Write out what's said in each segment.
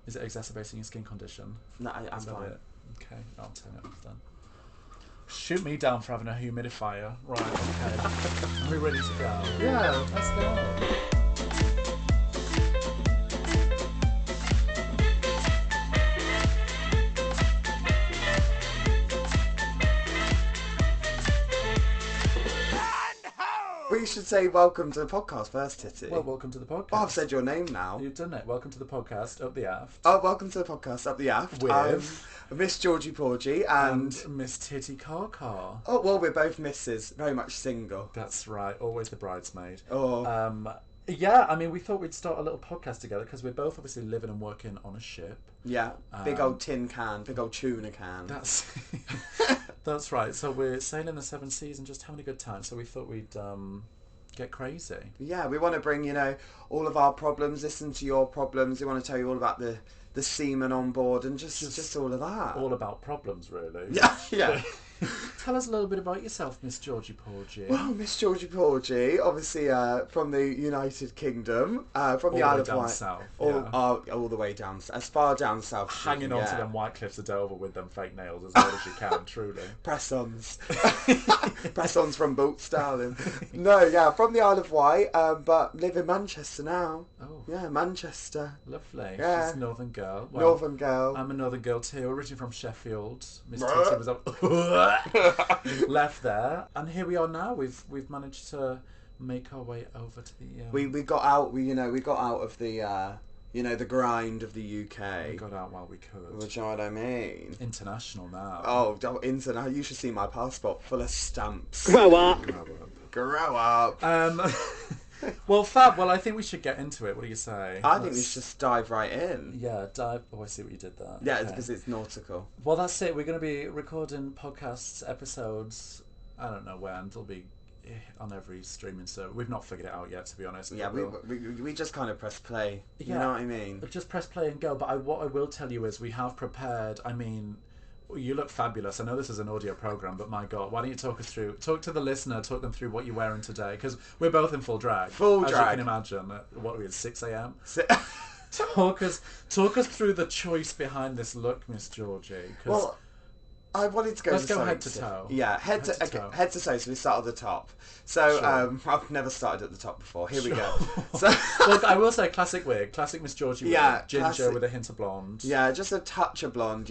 Is it exacerbating your skin condition? No, I'm Is that fine. it? Okay, I'll turn it off then. Shoot me down for having a humidifier. Right, okay. Are we ready to go? Yeah. Let's go. We should say welcome to the podcast first, Titty. Well, welcome to the podcast. Oh, I've said your name now. You've done it. Welcome to the podcast, Up the Aft. Oh, welcome to the podcast, Up the Aft. With Miss Georgie, Porgie, and Miss Titty, Kaka. Oh, well, we're both misses, very much single. That's right. Always the bridesmaid. Oh. Yeah, I mean, we thought we'd start a little podcast together because we're both obviously living and working on a ship. Yeah, big old tin can, big old tuna can. That's right. So we're sailing the seven seas and just having a good time. So we thought we'd get crazy. Yeah, we want to bring, all of our problems, listen to your problems. We want to tell you all about the seamen on board and just all of that. All about problems, really. Yeah. Tell us a little bit about yourself, Miss Georgie Porgie. Well, Miss Georgie Porgie, obviously from the United Kingdom, from the Isle of Wight. South, all the way down, as far down south. Hanging on to them white cliffs of Dover with them fake nails as hard as you can, truly. Press-ons. Press-ons from boots, darling. No, yeah, from the Isle of Wight, but live in Manchester now. Oh. Yeah, Manchester. Lovely. Yeah. She's a northern girl. Well, northern girl. I'm a northern girl too, originally from Sheffield. Miss Titty was up left there, and here we are now. We've managed to make our way over to the. We got out. We got out of the the grind of the UK. We got out while we could. Which you know what I mean? International now. Oh, international! You should see my passport full of stamps. Grow up. Grow up. Well, fab. Well, I think we should get into it. What do you say? I think we should just dive right in. Yeah, dive. Oh, I see what you did there. Yeah, because it's nautical. Well, that's it. We're going to be recording podcasts, episodes. I don't know when. They'll be on every streaming service. We've not figured it out yet, to be honest. Yeah, we just kind of press play. Yeah, you know what I mean? Just press play and go. But what I will tell you is we have prepared. I mean, you look fabulous. I know this is an audio program, but my God, why don't you talk to the listener, talk them through what you're wearing today? Because we're both in full drag. As you can imagine. What are we at, 6 a.m? Talk us through the choice behind this look, Miss Georgie. Well, I wanted to go. Let's go head to toe. Yeah, head to toe. So we start at the top. So Sure. I've never started at the top before. Here we go. So Look, I will say classic wig, classic Miss Georgie wig. Yeah, Ginger classic. with a hint of blonde. Yeah, just a touch of blonde.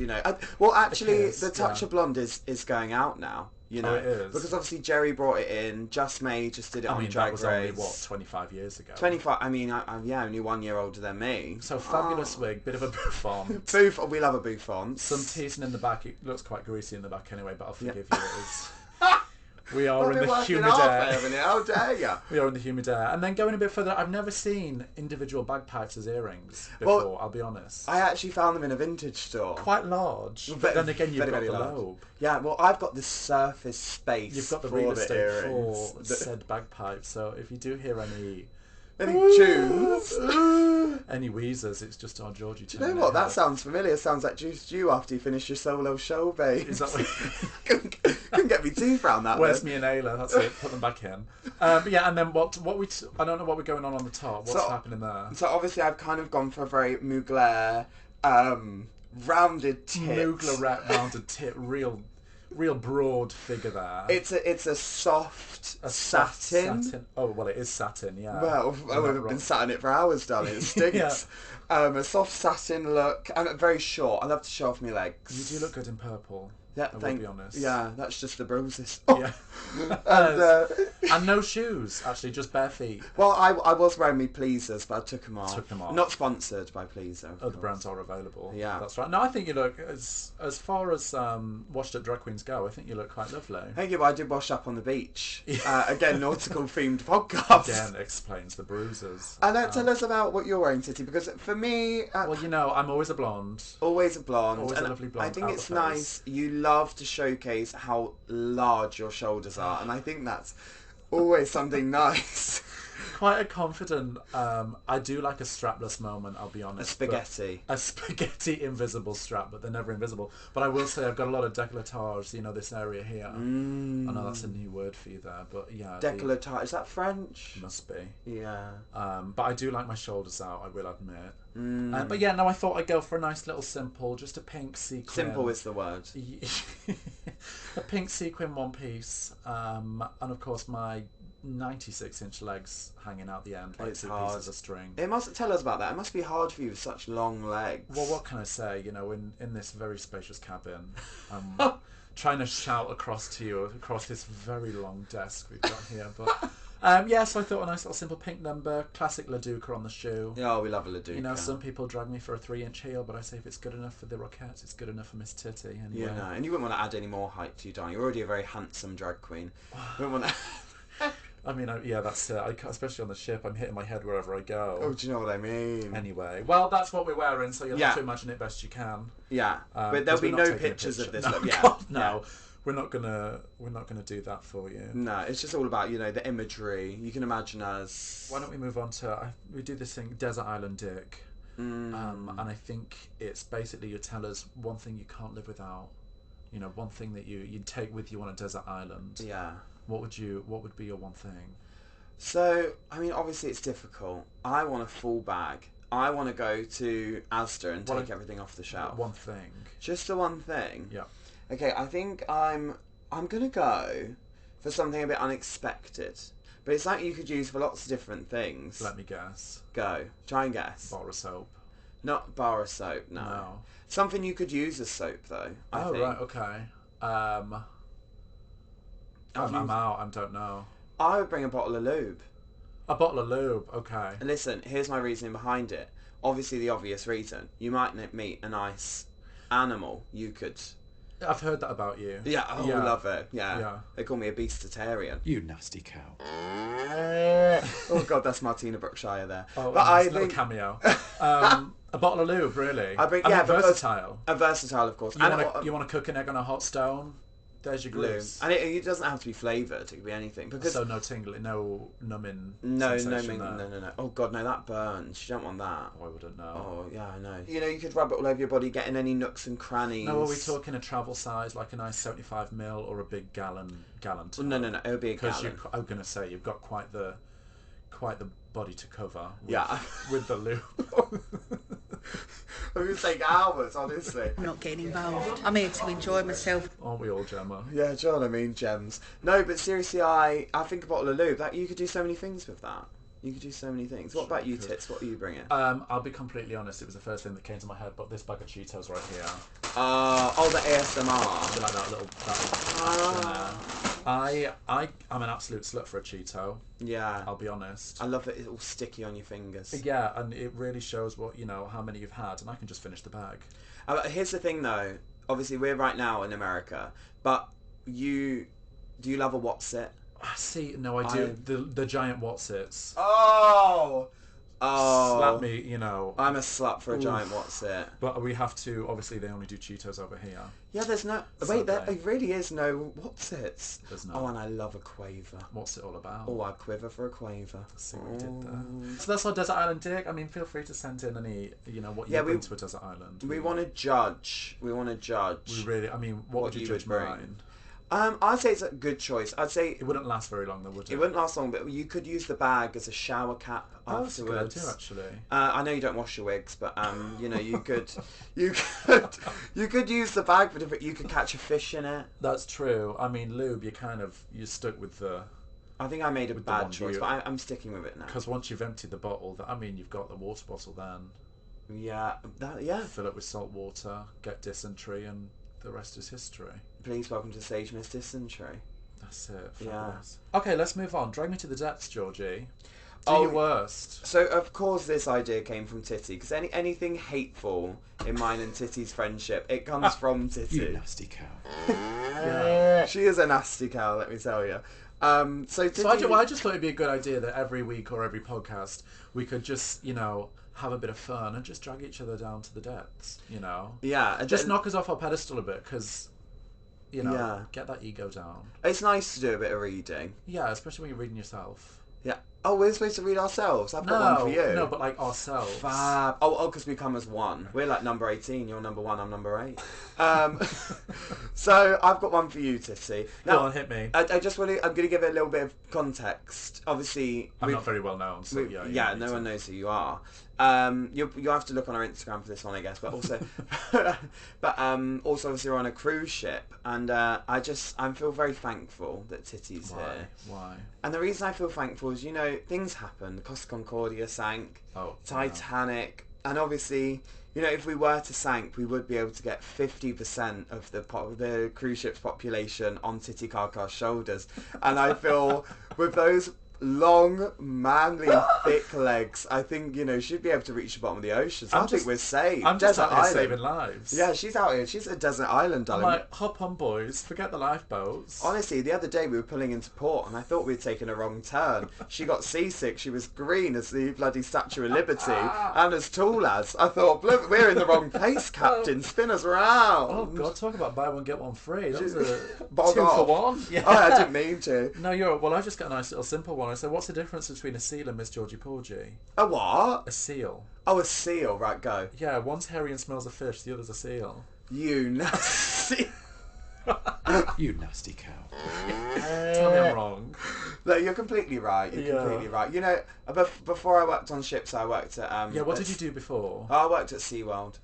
Well, actually, It is, the touch of blonde is going out now. Oh, it is. Because obviously Jerry brought it in. Just May just did it on Drag Race. That was only 25 years ago. 25. I mean, only 1 year older than me. So fabulous wig, bit of a bouffant. We love a bouffant. Some teasing in the back. It looks quite greasy in the back anyway, but I'll forgive you. It is. We are in the humid air. How dare you? We are in the humid air. And then going a bit further, I've never seen individual bagpipes as earrings before, I'll be honest. I actually found them in a vintage store. Quite large. But then again, you've got the lobe. Yeah, well, I've got the surface space. You've got the for real the estate earrings. for said bagpipes. So if you do hear any tunes, any wheezers, it's just our Georgie. Do you know what? That sounds familiar. Sounds like Juice Stew after you finish your solo show, babe. Is that what couldn't get me teeth around that. Where's me and Ayla? That's it. Put them back in. But yeah, and then I don't know what we're going on the top. What's happening there? So obviously I've kind of gone for a very Mugler, rounded tip. Mugler rounded tip. Real broad figure there. It's a soft satin. Oh well, it is satin. Yeah. Well, I would have been sat in it for hours, darling. It stinks. A soft satin look and very short. I love to show off my legs. You do look good in purple. Yeah, I will be honest. Yeah, that's just the bruises. Yeah. And no shoes, actually, just bare feet. Well, I was wearing me pleasers, but I took them off. Took them off. Not sponsored by Pleaser. Other brands are available. Yeah. That's right. No, I think you look, as far as washed up drag queens go, I think you look quite lovely. Thank you, but I did wash up on the beach. Again, nautical themed podcast. Again, explains the bruises. And tell us about what you're wearing, Titty, because for me... well, I'm always a blonde. Always a blonde. Always a lovely blonde. I think it's nice. You love to showcase how large your shoulders are, and I think that's always something nice. quite a confident. I do like a strapless moment. I'll be honest. A spaghetti. A spaghetti invisible strap, but they're never invisible. But I will say I've got a lot of décolletage. You know, this area here. I know that's a new word for you there, but yeah. Décolletage. Is that French? Must be. Yeah. But I do like my shoulders out, I will admit. But yeah, no, I thought I'd go for a nice little simple, just a pink sequin. Simple is the word. A pink sequin one piece. And of course my 96-inch legs hanging out the end like It's two hard. pieces of string. It must tell us about that. It must be hard for you with such long legs. Well, what can I say? You know, in this very spacious cabin, I'm trying to shout across to you across this very long desk we've got here. But yeah, so I thought a nice little simple pink number, classic Laduca on the shoe. Yeah, we love a Laduca. You know, some people drag me for a 3-inch heel, but I say if it's good enough for the Rockettes, it's good enough for Miss Titty. Anyway. Yeah, no, and you wouldn't want to add any more height to you, darling. You're already a very handsome drag queen. You wouldn't want to... I mean, yeah, that's it. Especially on the ship, I'm hitting my head wherever I go. Oh, do you know what I mean? Anyway, well, that's what we're wearing, so you'll have to imagine it best you can. Yeah, but there'll be no pictures of this. No, look. Yeah, God, no. Yeah. We're not gonna do that for you. No, it's just all about, you know, the imagery. You can imagine us. Why don't we move on to we do this thing, Desert Island Dick, and I think it's basically you tell us one thing you can't live without. You know, one thing that you'd take with you on a desert island. Yeah. What would be your one thing? So, I mean, obviously it's difficult. I want a full bag. I want to go to Asda and take everything off the shelf. One thing. Just the one thing. Yeah. Okay, I think I'm gonna go for something a bit unexpected, but it's like you could use for lots of different things. Let me guess. Go. Try and guess. Bar of soap. Not bar of soap. No. Something you could use as soap though. I think. Right. Okay. I'm out. I don't know. I would bring a bottle of lube. A bottle of lube. Okay. And listen, here's my reasoning behind it. Obviously, the obvious reason. You might meet a nice animal. You could. I've heard that about you. Yeah, I love it. Yeah. Yeah. They call me a beastatarian. You nasty cow. Oh God, that's Martina Brookshire there. Oh, but I think cameo. A bottle of lube, really. I bring versatile. A versatile, of course. You want to cook an egg on a hot stone? There's your grease. And it doesn't have to be flavoured. It could be anything. Because so no tingling, no numbing. No. No. Oh God, no, that burns. You don't want that. Oh, I wouldn't know. Oh yeah, I know. You know, you could rub it all over your body, get in any nooks and crannies. No, are we talking a travel size, like a nice 75ml, or a big gallon? Tub? No. It would be a gallon. Because I'm gonna say you've got quite the body to cover. With the lube. I'm going to take hours, honestly. I'm not getting involved. I'm here to enjoy myself. Aren't we all, Gemma? Yeah, do you know what I mean, gems? No, but seriously, I think a bottle of lube, you could do so many things with that. You could do so many things. What about you, Tits? What are you bringing? I'll be completely honest, it was the first thing that came to my head, but this bag of Cheetos right here. The ASMR. You like that little I'm an absolute slut for a Cheeto. Yeah. I'll be honest. I love that it's all sticky on your fingers. Yeah, and it really shows how many you've had, and I can just finish the bag. Here's the thing though, obviously we're right now in America, but do you love a What's-It? See, no, I do. The giant What's-Its. Oh! Slap me, I'm a slut for a giant What's-It. But we have to, obviously they only do Cheetos over here. Yeah, there's no... Wait, there really is no What's-Its. There's no. Oh, and I love a quaver. What's it all about? Oh, I'd quiver for a quaver. See what we did there. So that's our Desert Island Dick. I mean, feel free to send in any, what you bring to a desert island. We want to judge. We really, I mean, what would you judge mine? I'd say it's a good choice. I'd say it wouldn't last very long, though, would it? It wouldn't last long, but you could use the bag as a shower cap afterwards. That's a good idea, actually. I know you don't wash your wigs, but you could use the bag for different. You could catch a fish in it. That's true. I mean, lube, you're stuck with the. I think I made a bad choice, but I'm sticking with it now. Because once you've emptied the bottle, you've got the water bottle then. Yeah, Fill it with salt water, get dysentery, and the rest is history. Please welcome to stage Miss Dysentery. That's it. Fabulous. Yeah. Okay, let's move on. Drag me to the depths, Georgie. Do your worst. So, of course, this idea came from Titty, because anything hateful in mine and Titty's friendship, it comes from Titty. You nasty cow. Yeah. She is a nasty cow, let me tell you. So Titty... I just thought it'd be a good idea that every week or every podcast we could just, have a bit of fun and just drag each other down to the depths, Yeah. Just knock us off our pedestal a bit, because, get that ego down. It's nice to do a bit of reading. Yeah, especially when you're reading yourself. Yeah. Oh, we're supposed to read ourselves. I've got one for you. No, but like ourselves. Fab. Oh, because we come as one. We're like number 18. You're number 1. I'm number 8. So I've got one for you, Titty. Now, Go on, hit me. I just want to. I'm going to give it a little bit of context. Obviously, I'm not very well known, so yeah. No one knows who you are. You have to look on our Instagram for this one, I guess. But also, also obviously we're on a cruise ship, and I feel very thankful that Titty's here. Why? And the reason I feel thankful is, things happened. The Costa Concordia sank. Titanic, and obviously, if we were to sink, we would be able to get 50% of the cruise ship's population on Titty Kaka's shoulders, and I feel with those long, manly, thick legs, I think, she'd be able to reach the bottom of the ocean. So I think we're saved. I'm just out here saving lives. Yeah, she's out here. She's a desert island, darling. I'm like, hop on, boys. Forget the lifeboats. Honestly, the other day we were pulling into port and I thought we'd taken a wrong turn. She got seasick. She was green as the bloody Statue of Liberty and as tall as. I thought, we're in the wrong place, Captain. Spin us round. Oh, God, talk about buy one, get one free. That was a 2 off. for 1. Yeah. Oh, I didn't mean to. No, I just got a nice little simple one. I said, what's the difference between a seal and Miss Georgie Porgie? A what? A seal. Oh, a seal. Right, go. Yeah, one's hairy and smells of fish, the other's a seal. You nasty... You nasty cow. Tell me I'm wrong. No, you're completely right. You're completely right. Before I worked on ships, I worked at... what did you do before? I worked at SeaWorld.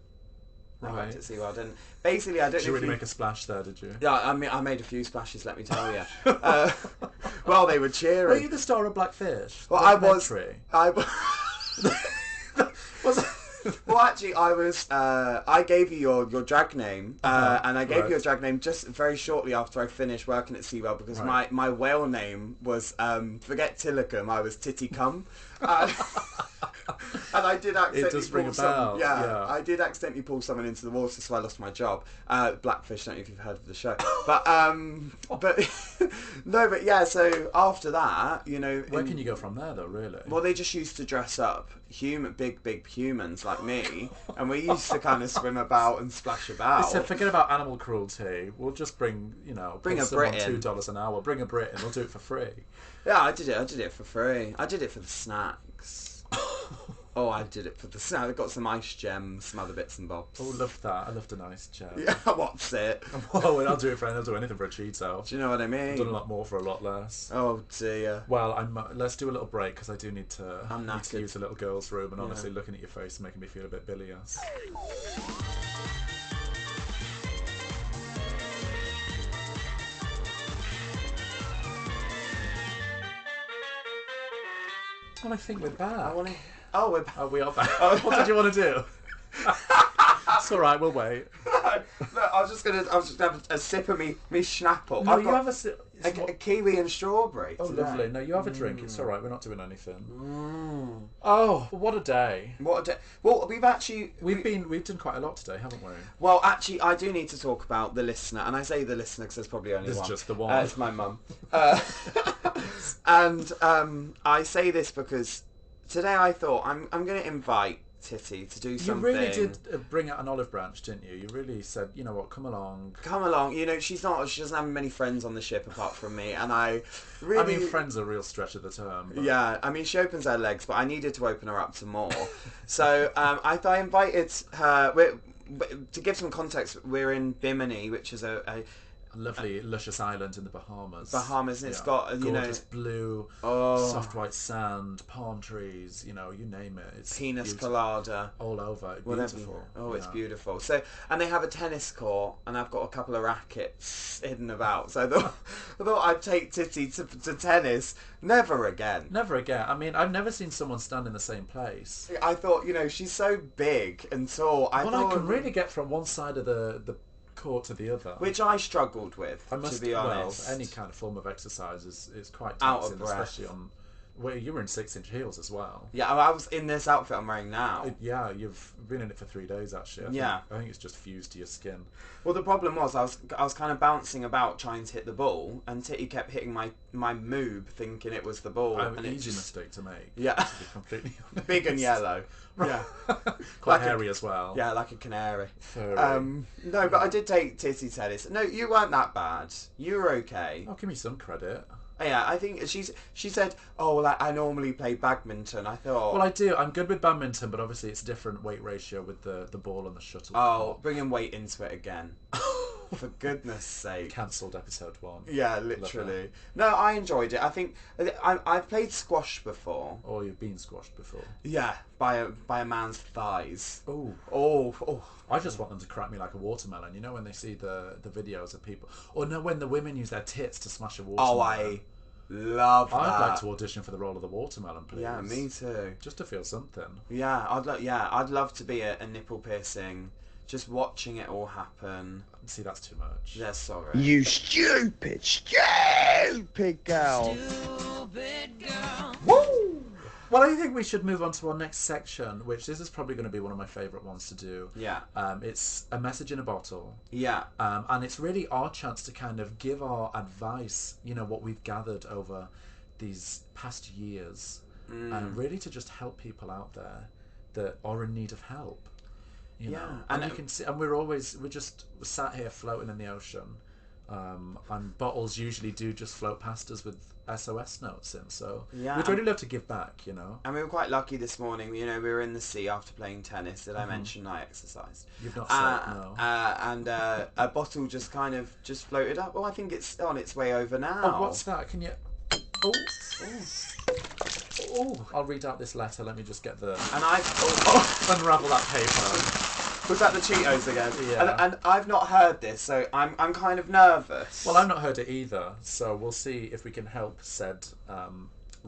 Right. I worked at SeaWorld, and basically, I don't know. Did you really make a splash there? Did you? Yeah, I made a few splashes. Let me tell you. Well, they were cheering. Were you the star of Blackfish? Well, I was. Well, actually, I was. I gave you your drag name, and I gave you your drag name just very shortly after I finished working at SeaWorld because my whale name was forget Tillicum. I was Titty Cum. And I did accidentally pull someone. Yeah, I did accidentally pull someone into the water, so I lost my job. Blackfish. I don't know if you've heard of the show, but no, but yeah. So after that, where can you go from there, though? Really? Well, they just used to dress up big humans like me, and we used to kind of swim about and splash about. They said, forget about animal cruelty. We'll just bring a Brit in. $2 an hour. Bring a Brit in. We'll do it for free. Yeah, I did it for free. I did it for the snacks. Oh, I did it for the snacks. I got some ice gems, some other bits and bobs. Oh, loved that. I loved an ice gem. Yeah, what's it? Oh, I'll do anything for a Cheeto. Do you know what I mean? I've done a lot more for a lot less. Oh dear. Well, let's do a little break because I do need to use a little girl's room, and honestly, looking at your face is making me feel a bit bilious. Well, I think we're back. We're back. Oh, we are back. What did you want to do? It's all right. We'll wait. Look, I was just gonna have a sip of me Schnapple. No, you have a sip. A kiwi and strawberry. Oh, today. Lovely. No, you have a drink. It's all right. We're not doing anything. Oh, what a day! What a day! Well, we've done quite a lot today, haven't we? Well, actually, I do need to talk about the listener, and I say the listener because there's probably only one. It's just the one. It's my mum. And I say this because today I thought I'm going to invite Titty to do something. You really did bring out an olive branch, didn't you? You really said, you know what, come along. She doesn't have many friends on the ship apart from me, and friends are a real stretch of the term. But... Yeah, she opens her legs, but I needed to open her up to more. So I invited her. To give some context, we're in Bimini, which is a lovely, luscious island in the Bahamas. And it's got gorgeous blue, soft white sand, palm trees. You name it. It's pina beautiful. colada all over. Beautiful. It's beautiful. So, and they have a tennis court, and I've got a couple of rackets hidden about. So I thought I'd take Titty to tennis. Never again. Never again. I mean, I've never seen someone stand in the same place. I thought, she's so big and tall. I can really get from one side of the court to the other, which I struggled with, to be honest. Well, any kind of form of exercise is quite taxing, especially on. Well, you were in 6-inch heels as well. Yeah, I was in this outfit I'm wearing now. You've been in it for 3 days actually. I think it's just fused to your skin. Well, the problem was I was kind of bouncing about trying to hit the ball, and Titty kept hitting my moob, thinking it was the ball. An easy mistake to make. Yeah, to be completely honest. Big and yellow. Yeah, quite hairy as well. Yeah, like a canary. Furry. No, but I did take Titty tennis. No, you weren't that bad. You were okay. I'll give me some credit. Yeah, I think she said, oh, well, I normally play badminton. I thought... Well, I do. I'm good with badminton, but obviously it's a different weight ratio with the ball and the shuttle. Oh, bringing weight into it again. For goodness sake. Cancelled episode 1. Yeah, literally. No, I enjoyed it. I think... I've played squash before. Or you've been squashed before. Yeah, by a man's thighs. Oh. Oh. I just want them to crack me like a watermelon. You know when they see the videos of people... Or no, when the women use their tits to smash a watermelon. Oh, I love that. I'd like to audition for the role of the watermelon, please. Yeah, me too. Just to feel something. Yeah, I'd love to be a nipple piercing. Just watching it all happen. See, that's too much. Yeah, sorry. You stupid girl. Stupid girl. Woo! Well, I think we should move on to our next section, which this is probably going to be one of my favourite ones to do. Yeah. It's a message in a bottle. Yeah. And it's really our chance to kind of give our advice, you know, what we've gathered over these past years, and really to just help people out there that are in need of help. You know, and you can see, and we're just sat here floating in the ocean, and bottles usually do just float past us with SOS notes in. So we'd really love to give back, you know. And we were quite lucky this morning. You know, we were in the sea after playing tennis. Did I mention I exercised? You've not said no. And a bottle just kind of floated up. Well, I think it's on its way over now. Oh, what's that? Can you? Oh, I'll read out this letter. Let me just get the... And I... unravel that paper. Was that the Cheetos again? Yeah. And I've not heard this, so I'm kind of nervous. Well, I've not heard it either, so we'll see if we can help said...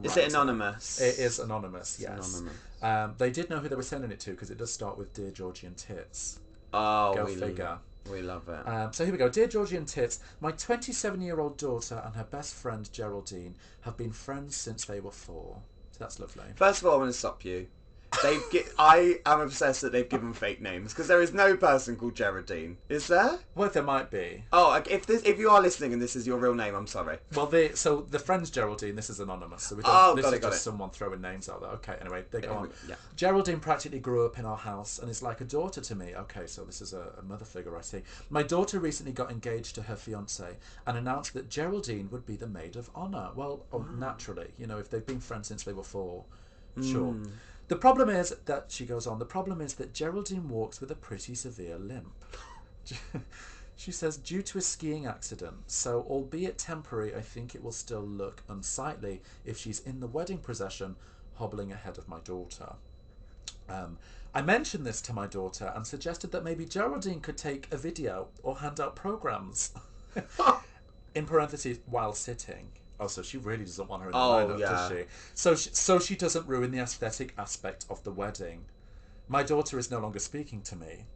Is it anonymous? It is anonymous, yes. It's anonymous. They did know who they were sending it to, because it does start with Dear Georgie and Tits. Oh, Go figure. We love it. So here we go. Dear Georgie and Tits, my 27-year-old daughter and her best friend Geraldine have been friends since they were 4. So that's lovely. First of all, I want to stop you. I am obsessed that they've given fake names, because there is no person called Geraldine. Is there? Well, there might be. Oh, if you are listening and this is your real name, I'm sorry. Well, so the friend's Geraldine. This is anonymous, so we got don't. This is it. just someone throwing names out there. Okay, anyway, they go on. Yeah. Geraldine practically grew up in our house and is like a daughter to me. Okay, so this is a mother figure, I see. My daughter recently got engaged to her fiance and announced that Geraldine would be the maid of honour. Well, naturally, you know, if they've been friends since they were 4, sure. The problem is that, she goes on, the problem is that Geraldine walks with a pretty severe limp. She says, due to a skiing accident, so albeit temporary, I think it will still look unsightly if she's in the wedding procession hobbling ahead of my daughter. I mentioned this to my daughter and suggested that maybe Geraldine could take a video or hand out programmes. In parentheses, while sitting. Oh, so she really doesn't want her in the lineup, does she? So she doesn't ruin the aesthetic aspect of the wedding. My daughter is no longer speaking to me.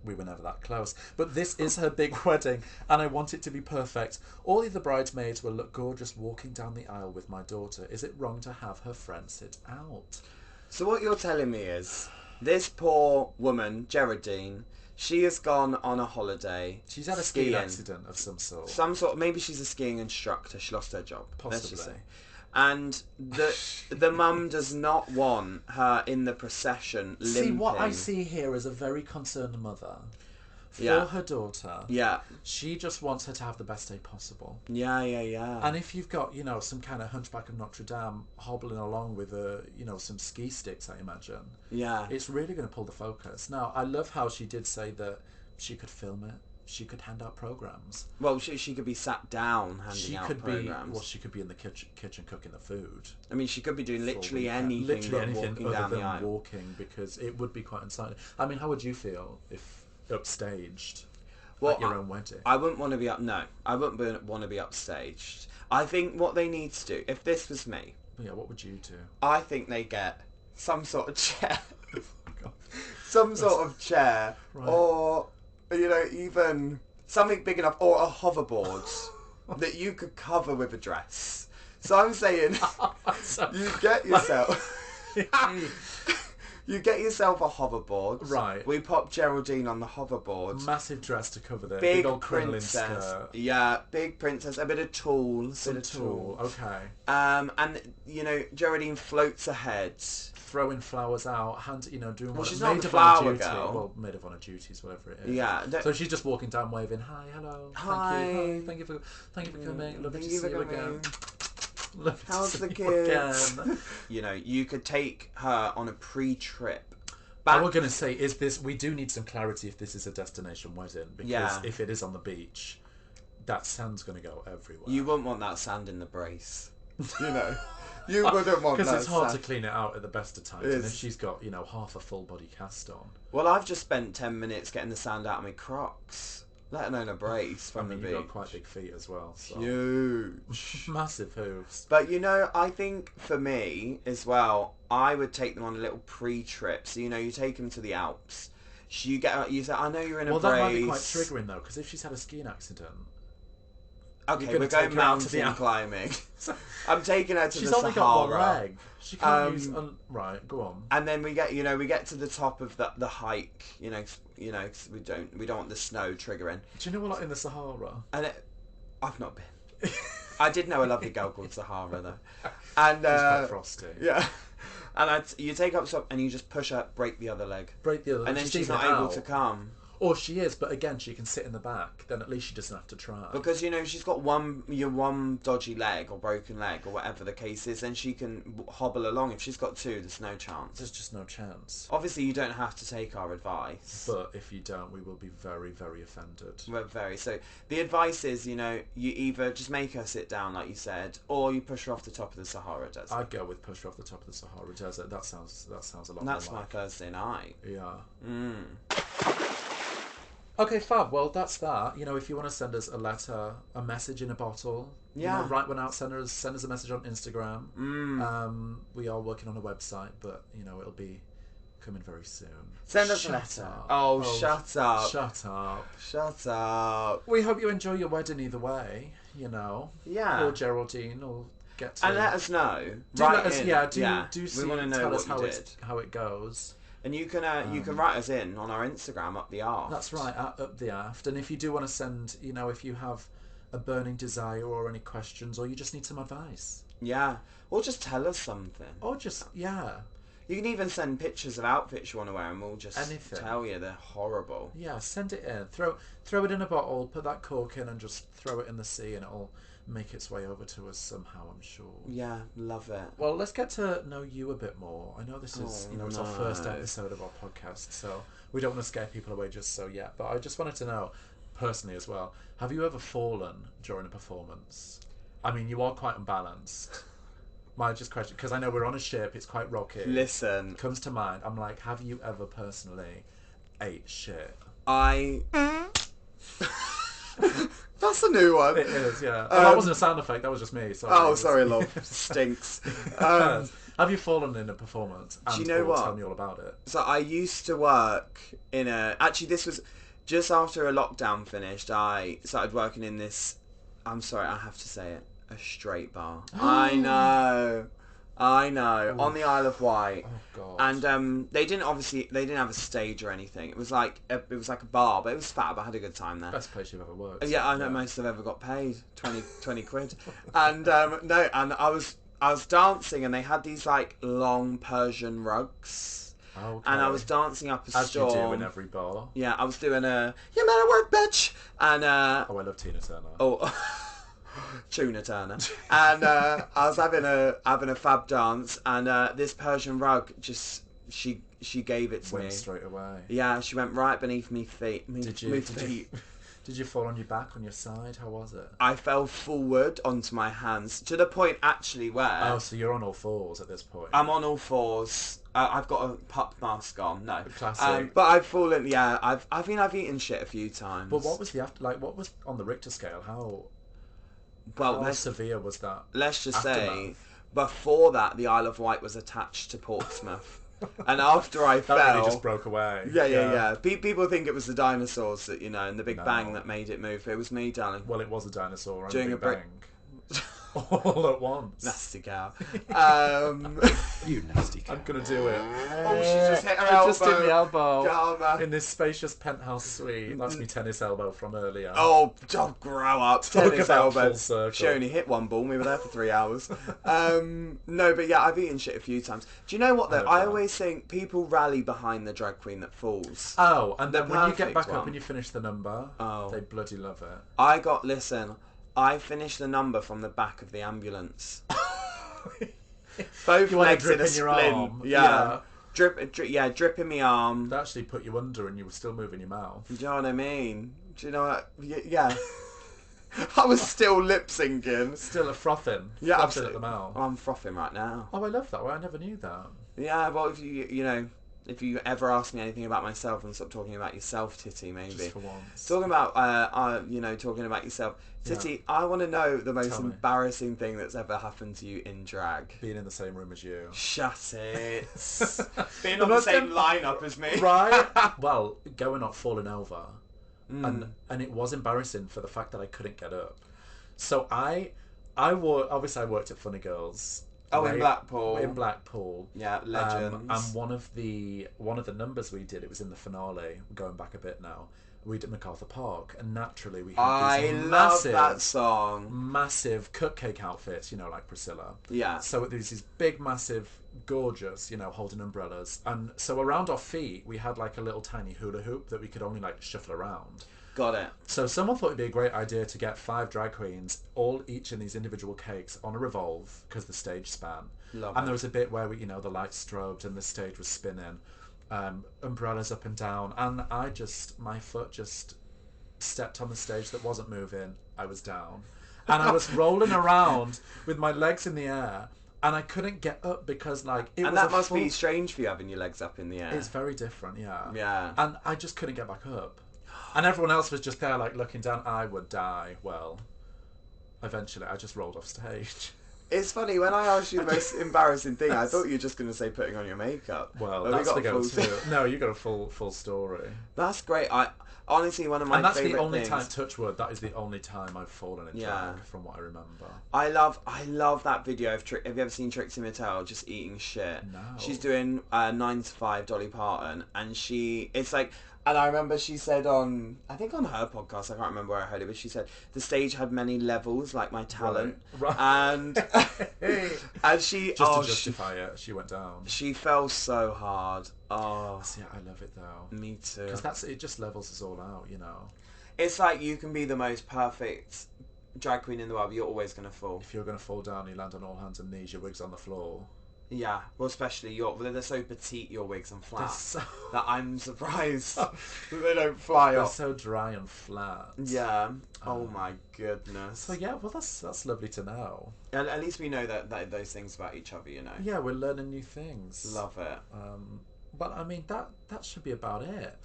We were never that close. But this is her big wedding, and I want it to be perfect. All the other bridesmaids will look gorgeous walking down the aisle with my daughter. Is it wrong to have her friend sit out? So what you're telling me is, this poor woman, Geraldine, she has gone on a holiday. She's had a skiing accident of some sort. Maybe she's a skiing instructor. She lost her job. Possibly. And the mum does not want her in the procession limping. See, what I see here is a very concerned mother for her daughter. Yeah. She just wants her to have the best day possible. Yeah. And if you've got, you know, some kind of Hunchback of Notre Dame hobbling along with, some ski sticks, I imagine. Yeah. It's really going to pull the focus. Now, I love how she did say that she could film it. She could hand out programs. Well, she could be sat down handing out programs. She could be in the kitchen cooking the food. I mean, she could be doing literally anything walking down the aisle. Walking, because it would be quite unsightly. I mean, how would you feel if upstaged at your own wedding? I wouldn't want to be I wouldn't want to be upstaged. I think what they need to do, if this was me... Yeah, what would you do? I think they get some sort of chair. Some sort of chair. Right. Or... even something big enough, or a hoverboard that you could cover with a dress. So I'm saying, you get yourself a hoverboard. Right. We pop Geraldine on the hoverboard. Massive dress to cover the big old crinoline princess. Skirt. Yeah, big princess. A bit of tulle. Okay. And Geraldine floats ahead. Throwing flowers out, doing what she's maid not of flower honor duty. girl. Well, maid of honor duties, whatever it is. Yeah. So she's just walking down, waving, "Hi, hello, hi, thank you for coming. Lovely to see you again." How's the see you kids? again. You know, you could take her on a pre-trip. I was going to say, is this? We do need some clarity if this is a destination wedding, because Yeah. if it is on the beach, that sand's going to go everywhere. You wouldn't want that sand in the brace. You know, you wouldn't want that. Because it's hard sand. to clean it out at the best of times, and if she's got, you know, half a full body cast on. Well, I've just spent 10 minutes getting the sand out of my Crocs, let alone a brace from the beach. You've got quite big feet as well. So. Huge. Massive hooves. But, you know, I think for me as well, I would take them on a little pre-trip. So, you know, you take them to the Alps. You say, I know you're in a brace. Well, that might be quite triggering, though, because if she's had a skiing accident... Okay, we're going mountain climbing. I'm taking her to the Sahara. She's only got one leg. She can't use... Right, go on. And then we get to the top of the hike, you know, 'cause we don't want the snow triggering. Do you know what, like in the Sahara? And I've not been. I did know a lovely girl called Sahara though. And she's quite frosty. Yeah. And you take up top and you just push her, break the other leg. Break the other leg. And then she's not able to come. Or she is, but again, she can sit in the back. Then at least she doesn't have to try. Because, you know, she's got one dodgy leg or broken leg or whatever the case is, and she can hobble along. If she's got two, there's no chance. There's just no chance. Obviously, you don't have to take our advice. But if you don't, we will be very, very offended. We're very. So the advice is, you know, you either just make her sit down, like you said, or you push her off the top of the Sahara Desert. I'd go with push her off the top of the Sahara Desert. That sounds a lot and that's more my Thursday night. Yeah. Okay, fab. Well, that's that. You know, if you want to send us a letter, a message in a bottle, yeah, you know, write one out. Send us a message on Instagram. We are working on a website, but you know it'll be coming very soon. Send us a letter. Oh, shut up! Shut up! Shut up! We hope you enjoy your wedding either way. You know. Yeah. Or Geraldine, or get to. And let us know. Do let us. Yeah. Do we want to know tell what us how it goes. And you can write us in on our Instagram, Up the Aft. That's right, at Up the Aft. And if you do want to send, you know, if you have a burning desire or any questions, or you just need some advice. Yeah. Or just tell us something. Or just, yeah. You can even send pictures of outfits you want to wear and we'll just tell you they're horrible. Yeah, send it in. Throw it in a bottle, put that cork in and just throw it in the sea and it'll make its way over to us somehow, I'm sure. Yeah, love it. Well, let's get to know you a bit more. I know this is, it's our first episode of our podcast, so we don't want to scare people away just so yet. But I just wanted to know, personally as well, have you ever fallen during a performance? I mean, you are quite unbalanced. My just question, because I know we're on a ship, it's quite rocky. Listen. Comes to mind, I'm like, have you ever personally ate shit? That's a new one. It is, yeah. That wasn't a sound effect, that was just me. Sorry. Sorry, love. Stinks. Have you fallen in a performance? And do you know what? Tell me all about it. So I used to work in actually this was just after a lockdown finished, I started working in this, I'm sorry, I have to say it, a straight bar. I know. Oof. On the Isle of Wight. Oh god. And they didn't have a stage or anything. It was like a bar, but it was fab. I had a good time there. Best place you've ever worked. Yeah, I know most I've ever got paid 20 quid. And and I was dancing and they had these like long Persian rugs. Okay. And I was dancing up a storm. As you do in every bar. Yeah, I was doing you better work, bitch. And I love Tina Turner. Oh. Tuna Turner. And I was having a fab dance, and this Persian rug just she gave it to me. Went straight away. Yeah, she went right beneath me feet. Did you fall on your back, on your side? How was it? I fell forward onto my hands to the point actually where. Oh, so you're on all fours at this point. I'm on all fours. I've got a pup mask on. No, classic. But I've fallen. Yeah, I've eaten shit a few times. But what was what was on the Richter scale? How severe was that? Let's just say, before that, the Isle of Wight was attached to Portsmouth. And after I fell... That really just broke away. Yeah. People think it was the dinosaurs that, and the Big Bang that made it move. It was me, darling. Well, it was a dinosaur and Doing a Big Bang. All at once. Nasty cow. You nasty cow. I'm going to do it. Oh, she just hit her elbow. Just hit the elbow. Karma. In this spacious penthouse suite. That's me tennis elbow from earlier. Oh, grow up. Tennis elbow. Full circle. She only hit one ball. We were there for 3 hours. No, but yeah, I've eaten shit a few times. Do you know what, though? I always think people rally behind the drag queen that falls. Oh, and then when you get back up and you finish the number, they bloody love it. Listen, I finished the number from the back of the ambulance. Both You want to legs drip in a in your splint. arm? Yeah. Drip in my arm. That actually put you under and you were still moving your mouth. Do you know what I mean? Do you know what? Yeah. I was still lip syncing. Still a frothing. Yeah, frothing at the mouth. Oh, I'm frothing right now. Oh, I love that. Well, I never knew that. Yeah, well, if you ever ask me anything about myself and stop talking about yourself, Titty, maybe. Just for once. Talking about, talking about yourself. Titty, Yeah. I want to know the most Tell me. embarrassing thing that's ever happened to you in drag. Being in the same room as you. Shut it. Being The on the most same lineup as me. Right? Well, going up, falling over. Mm. And it was embarrassing for the fact that I couldn't get up. So I obviously I worked at Funny Girls. Oh, in Blackpool. In Blackpool. Yeah, legends. And one of the numbers we did, it was in the finale, going back a bit now, we did MacArthur Park, and naturally we had these love that song. massive cupcake outfits, like Priscilla. Yeah. So there's these big, massive, gorgeous, holding umbrellas. And so around our feet, we had like a little tiny hula hoop that we could only like shuffle around. Got it. So someone thought it'd be a great idea to get 5 drag queens, each in these individual cakes, on a revolve, because the stage span. Love and it. there was a bit where the lights strobed and the stage was spinning, umbrellas up and down, and my foot just stepped on the stage that wasn't moving. I was down. And I was rolling around with my legs in the air, and I couldn't get up because And that must be strange for you having your legs up in the air. It's very different, yeah. Yeah. And I just couldn't get back up. And everyone else was just there, looking down. I would die. Well, eventually, I just rolled off stage. It's funny, when I asked you the most embarrassing thing, I thought you were just going to say putting on your makeup. Well, But that's we the got go to. No, you got a full story. That's great. Honestly, one of my And that's favourite the only things. time, touch wood, that is the only time I've fallen in Yeah. drag, from what I remember. I love that video of have you ever seen Trixie Mattel just eating shit? No. She's doing 9 to 5 Dolly Parton, and and I remember she said on her podcast, I can't remember where I heard it, but she said the stage had many levels, like my talent. Right. And and she Just to justify it, she went down. she fell so hard. Oh, See, I love it though. me too. Because it just levels us all out, It's like you can be the most perfect drag queen in the world, but you're always going to fall. If you're going to fall down, you land on all hands and knees, your wig's on the floor. Yeah, well, especially they're so petite, your wigs, and flat, So, that I'm surprised that they don't fly they're off. so dry and flat. Yeah. Oh my goodness. So yeah, well that's lovely to know. And at least we know that those things about each other, Yeah, we're learning new things. Love it. But I mean that should be about it.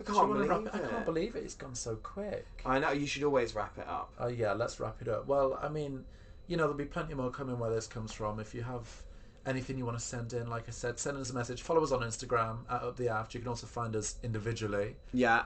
I can't believe I can't believe it. It's gone so quick. I know, you should always wrap it up. Oh yeah, let's wrap it up. Well, I mean, there'll be plenty more coming where this comes from. If you have anything you want to send in, like I said, send us a message. Follow us on Instagram at Up the Aft. You can also find us individually. Yeah,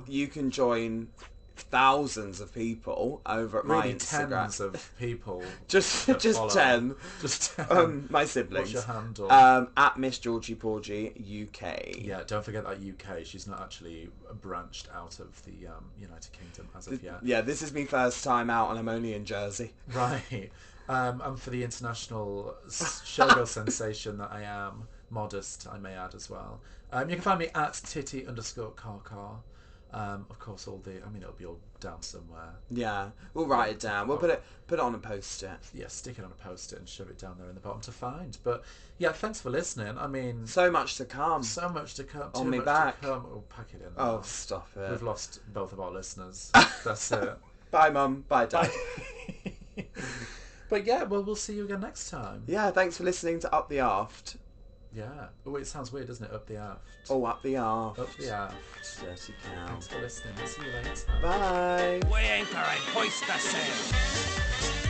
you can join thousands of people over at my Instagram. Tens of people. just follow. 10. Just 10. My siblings. What's your handle? At Miss Georgie Porgie UK. Yeah, don't forget that UK. She's not actually branched out of the United Kingdom as of yet. Yeah, this is my first time out, and I'm only in Jersey. Right. And for the international showgirl sensation that I am, modest, I may add as well. You can find me at Titty_Kaka. Of course, it'll be all down somewhere. Yeah, we'll write it down. We'll put it on a post-it. Yeah, stick it on a post-it and shove it down there in the bottom to find. But yeah, thanks for listening. I mean, so much to come. So much to come. On Too me much back. to come. We'll pack it in. Oh, now. stop it. We've lost both of our listeners. That's it. Bye, Mum. Bye, Dad. But yeah, well, we'll see you again next time. Yeah, thanks for listening to Up the Aft. Yeah. Oh, it sounds weird, doesn't it? Up the aft. Oh, Up the Aft. Up the aft. Dirty cow. Thanks for listening. We'll see you later. Bye. We ain't for a hoist the sail.